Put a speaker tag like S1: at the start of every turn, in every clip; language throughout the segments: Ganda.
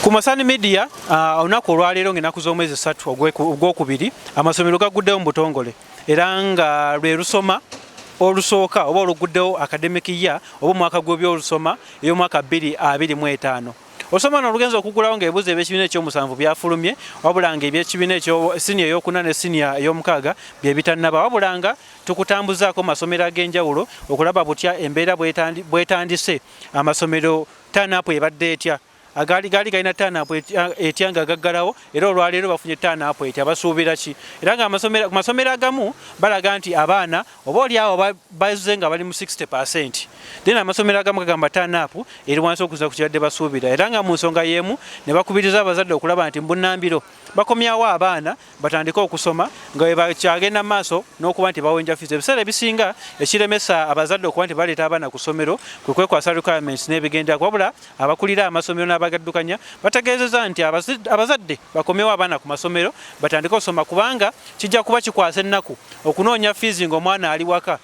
S1: Ku Masani Media olunaku olwaleero ng'ennaku z'omwezi 3 ogwokubiri amasomero gaguddewo mu butongole era nga lwe lusoma olusooka oba oluguddewo academic year oba omwaka gw'ebyolusoma ey'omwaka 2025. Osoma n'olugenza okugulawo ng'ebibuuzo eby'ekibiina ekyomusanvu byafulumye wabula ng'eby'ekibiina siniya ey'okuna ne siniya ey'omukaaga bye bitannaba wabula nga tukutambuzaako masomero ag'enjawulo okulaba butya embeera bwetandise amasomero turn-up ebadde etya agali galina turn-up etya nga gaggalawo era olwaleero bafunye turn-up etya basuubira ki era nga masomero agamu balaga nti abaana oba oliawo bazze nga bali mu 60%. Then amasomero agamu gagamba turn-up eri wansi okuza ku kiradde basuubira era nga mu nsonga y'emu ne bakubiriza abazadde okulaba nti Bunnambiro bakomyawo abaana batandike okusoma nga bwe bakyagenda mu maaso n'okuba nti bawenja fees. Ebiseera ebisinga ekiremesa abazadde okuba nti baleeta abaana ku ssomero kwe kwekwasa requirements n'ebigendera wabula abakulira amasomero n'abagaddukanya bategeezezza nti abazadde bakomyewo abaana ku masomero batandike okusoma kubanga kijja kuba kikwasa ennaku okunoonya fees ng'omwana ali waka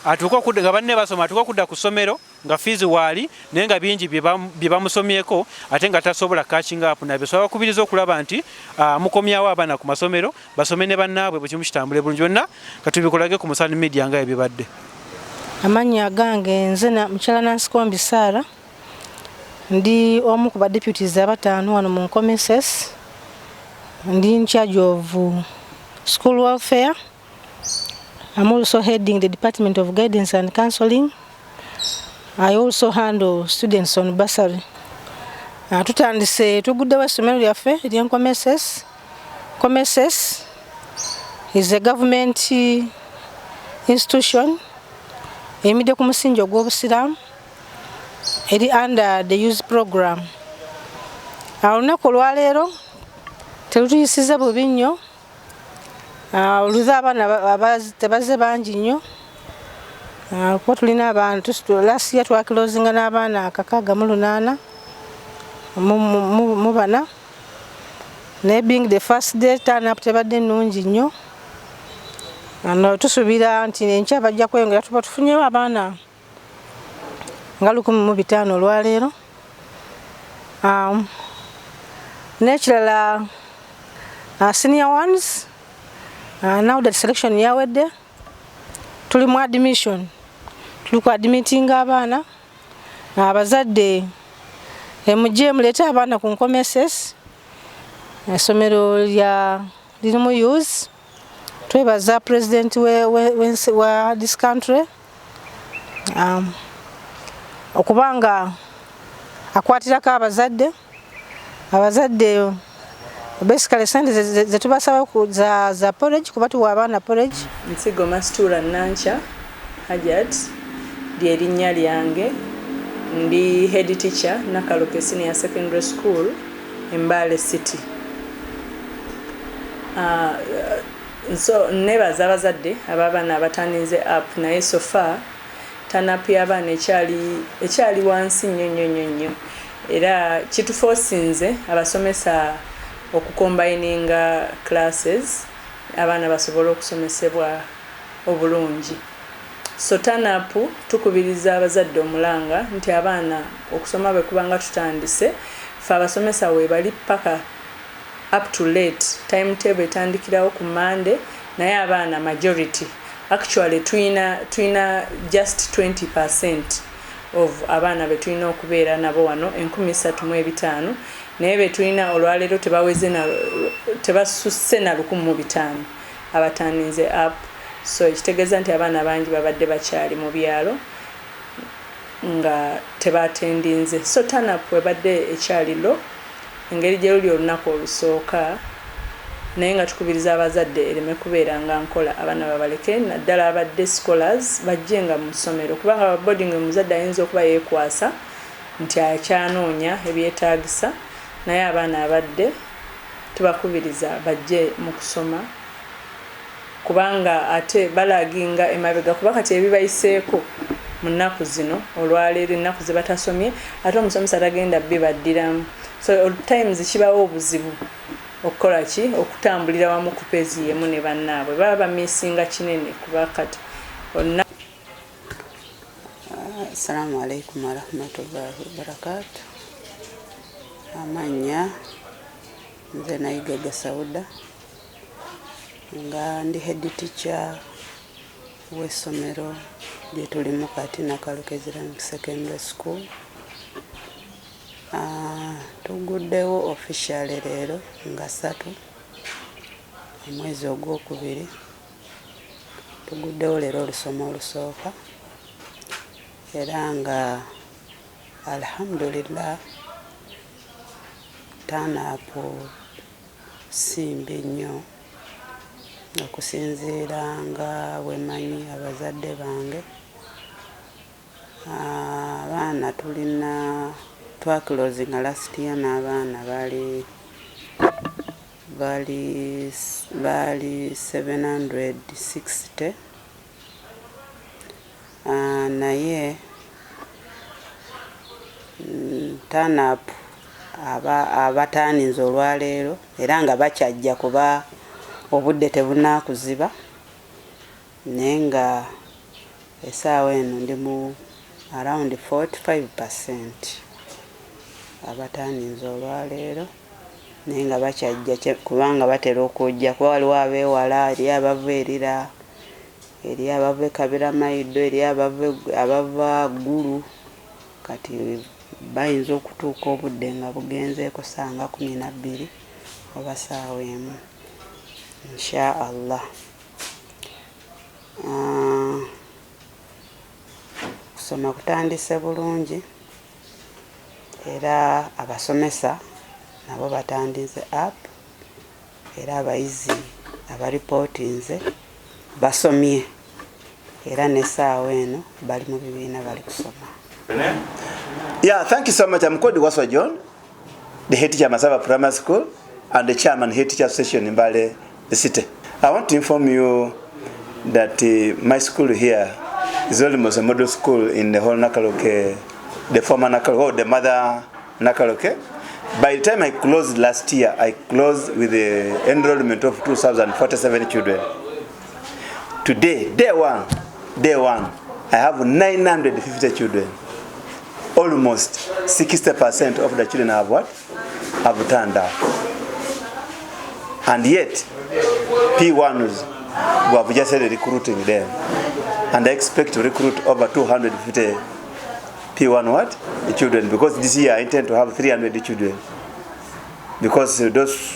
S1: atuuka okudda banne basoma atuuka okudda ku ssomero nga fees waali naye nga bingi bye bamusomyeko ate nga tasobola catching up nabyo. So bakubiriza okulaba nti mukomyawo abaana ku masomero basome ne bannaabwe bwe kimu kitambule bulungi. Byonna katubikolage ku Masani Media nga ebibadde.
S2: Amannya gange nze mukyala Nansikombi Sarah ndi omu ku ba deputies abataano wano mu Nkomeses. Ndi in charge of school welfare. I'm also heading the Department of Guidance and Counseling. I also handle students on bursary. Tutandise tuguddewo essomero lyaffe ery'Enkomeses. Enkomeses is a government institution eyimiridde ku musingi ogw'obusiraamu eri under the youth program. Olunaku olwaleero terutuyisiza bubi nnyo. Oluza abaana tebazze bangi nnyo kuba tulina abaana last year twakilozinga n'abaana 608 mu bana naye being the first day turn-up tebadde nnungi nnyo. Tusuubira nti enkya bajja kweyongera tuba tufunyewo abaana nga 105 olwaleero. N'ekirala senior ones now that selection yawedde tuli mu admission tuli ku admitting abaana abazadde mujje muleete abaana ku Nkomeses essomero lirimu youth. Twebaza president wa this country okubanga akwatirako abazadde basically sente ze tubasaba za porridge kuba tuwa abaana porridge.
S3: Nsigo Mastura Nancha Hajat lye linnya lyange ndi head teacher Nakaloke Senior Secondary School Mbale City. So nebaza abazadde abaana abatandinze up naye so far turn-up y'abaana ekyali wansi nnyo era kituforcinze abasomesa okukombininga classes abaana basobola okusomesebwa obulungi. So turn-up tukubiriza abazadde omulanga nti abaana okusoma bwe kubanga tutandise fe abasomesa we bali paka up to late timetable etandikirawo ku Monday naye abaana majority actually tuina just 20% of abaana betulina okubeera nabo wano 35,000 naye betulina olwaleero tebasusse na 1,500 abatandinze up. So ekitegeeza nti abaana bangi babadde bakyali mu byalo nga tebatendinze. So turn-up webadde ekyali lo engeri gye luli olunaku olusooka naye nga tukubiriza abazadde ereme kubeera nga nkola abaana babaleke naddala abadde scholars bajje nga mu ssomero kubanga boarding omuzadde ayinza okuba yeekwasa nti akyanoonya ebyetaagisa naye abaana abadde tubakubiriza bajje mu kusoma kubanga ate balaginga emabega kuba kati ebibayiseeko mu nnaku zino olwaleero ennaku ze batasomye ate omusomesa tagenda bibaddiramu. So all times kibawo obuzibu okukola ki okutambulira wamu ku peezi yemu ne bannaabwe baba bamisinga kinene kuba kati
S4: Assalamu alaikum warahmatullahi wabarakatuh. Amanya nze Nayigaga Sauda nga ndi head teacher w'essomero lye tulimu kati Nakaluka Islamic Secondary School. Tuguddewo officially leero nga 3 omwezi ogwokubiri. Tuguddewo leero olusoma olusooka era nga alhamdulillah turn-up simbi nnyo okusinziira nga bwemanyi abazadde bange. Abaana tulina twakilozinga last year n'abaana bali 760 naye turn-up abataaninze olwaleero era nga bakyajja kuba obudde tebunaakuziba naye nga essaawa eno ndi mu around 45% abataninze olwaleero naye nga bakyajja kubanga batera okujja kuba waliwo abeewala eri abava erira eri abava Kabira Maido eri abava Ggulu kati bayinza okutuuka obudde nga bugenzeeko sanga 12 oba ssaawa emu insha Allah. Kusoma kutandise bulungi era abasomesa nabo batandise app era abayizi abaripootinze basomye era n'essaawa eno bali mu bibiina bali kusoma.
S5: Yeah, thank you so much. I'm called Waswa John, the head teacher Masaba Primary School and the chairman head teacher association in Mbale City. I want to inform you that my school here is almost a model school in the whole Nakaluka, the former Nakaluka, the mother Nakaluka. By the time I closed last year, I closed with the enrollment of 2,047 children. Today, day one, I have 950 children. Almost 60% of the children have what? Have turned up. And yet, P1s, we have just started recruiting them. And I expect to recruit over 250 P1 what? The children. Because this year I intend to have 300 children. Because those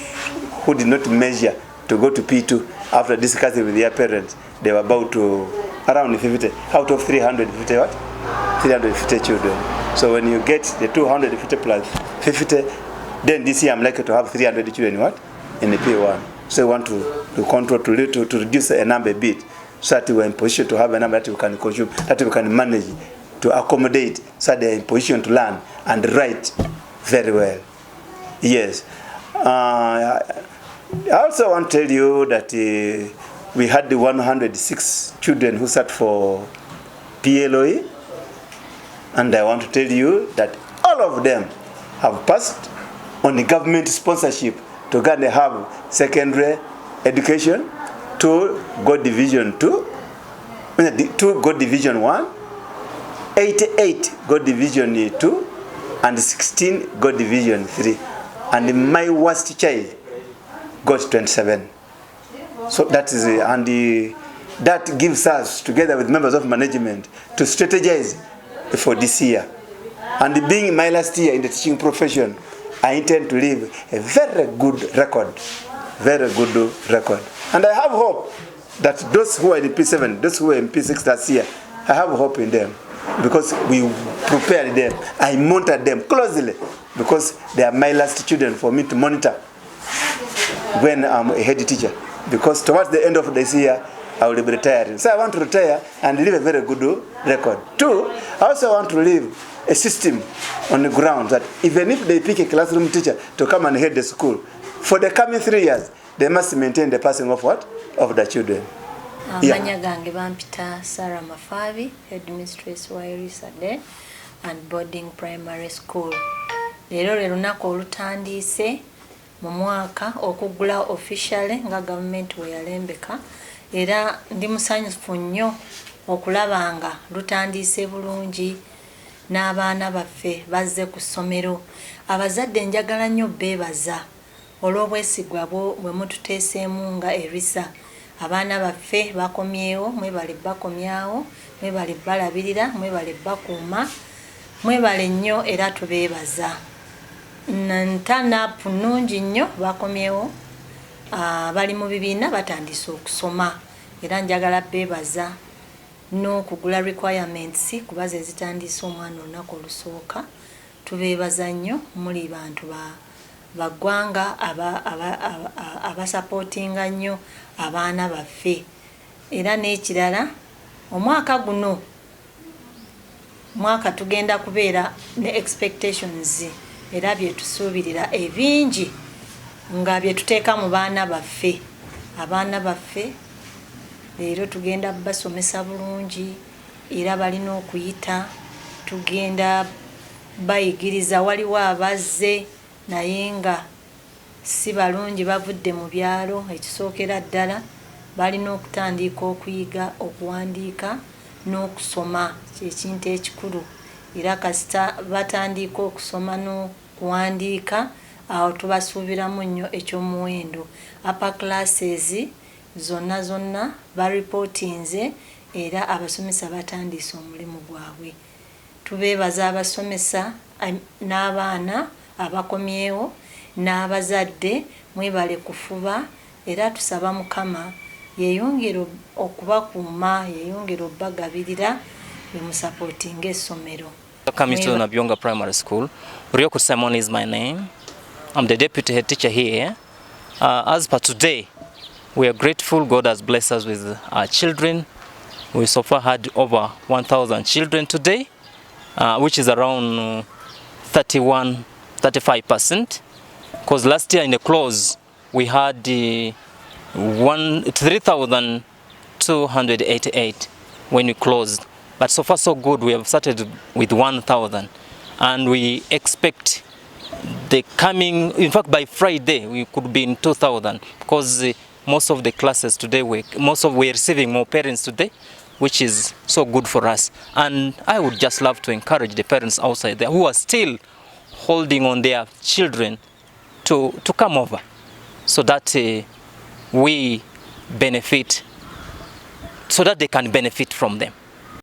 S5: who did not measure to go to P2 after discussing with their parents, they were about to around 50 out of 350 what? 350 children. So when you get the 250 plus 50, then this year I'm likely to have 300 children what? In the P1. So we want to control, to reduce a number a bit, so that we're in position to have a number that we can consume, that we can manage to accommodate, so that they're in position to learn and write very well. Yes. I also want to tell you that we had the 106 children who sat for PLOE, and I want to tell you that all of them have passed on the government sponsorship to go and have secondary education, to go Division 2, 2 go Division 1, 88 go Division 2, and 16 go Division 3. And my worst child got 27. So that is, that gives us, together with members of management, to strategize for this year. And being my last year in the teaching profession, I intend to leave a very good record. Very good record. And I have hope that those who are in P7, those who were in P6 last year, I have hope in them. Because we prepared them. I monitored them closely. Because they are my last children for me to monitor when I'm a head teacher. Because towards the end of this year, I will be retiring. So I want to retire and leave a very good record. 2, I also want to leave a system on the ground that even if they pick a classroom teacher to come and head the school, for the coming 3 years, they must maintain the passing of what? Of the children.
S6: Amanya gange bampita Sarah Mafabi, headmistress wa Irisa Day and boarding primary school. Lero lunaku olutandise mu mwaka okugula officially nga government we yalembeka, era ndi musanyufu nnyo okulaba nga lutandise bulungi n'abaana baffe bazze ku ssomero. Abazadde njagala nnyo beebaza olw'obwesigwa bwe mututeeseemu nga ERISA. Abaana baffe bakomyewo, mwebale bakomyawo, mwebale balabirira, mwebale bakuuma, mwebale nnyo era tubeebaza. Ntanapu nnungi nnyo bakomyewo, bali mu bibiina batandise okusoma era njagala beebaza n'okugula requirements kuba ze zitandise omwana olunaku olusooka. Tubeebaza nnyo, muli bantu baggwanga abasapootinga nnyo abaana baffe. Era n'ekirala, omwaka guno mwaka tugenda kubeera ne expectations era bye tusuubirira ebingi nga bye tuteeka mu baana baffe. Abaana baffe leero tugenda basomesa bulungi era balina okuyita, tugenda bayigiriza. Waliwo abazze naye nga si balungi, bavudde mu byalo. Ekisookera ddala balina okutandika okuyiga okuwandiika n'okusoma, kyekintu ekikulu. Era kasita batandika okusoma n'okuwandiika, awo tubasuubiramu nnyo ekyomuwendo. Upper classes zonna baripootinze era abasomesa batandise omulimu gwabwe. Tubeebaza abasomesa n'abaana abakomyewo n'abazadde, mwebale kufuba era tusaba Mukama yeeyongere okubakuuma, yeeyongere obbagabirira, bemusapootinga essomero.
S7: Coming to Nabyonga Primary School. Ryoko Simon is my name. I'm the deputy head teacher here. As per today, we are grateful God has blessed us with our children. We so far had over 1,000 children today, which is around 35%. Because last year in the close, we had 3,288 when we closed. But so far so good, we have started with 1,000. And we expect the coming, in fact by Friday, we could be in 2,000. Because most of the classes today, we're receiving more parents today, which is so good for us. And I would just love to encourage the parents outside there who are still holding on their children to come over so that we benefit, so that they can benefit from them.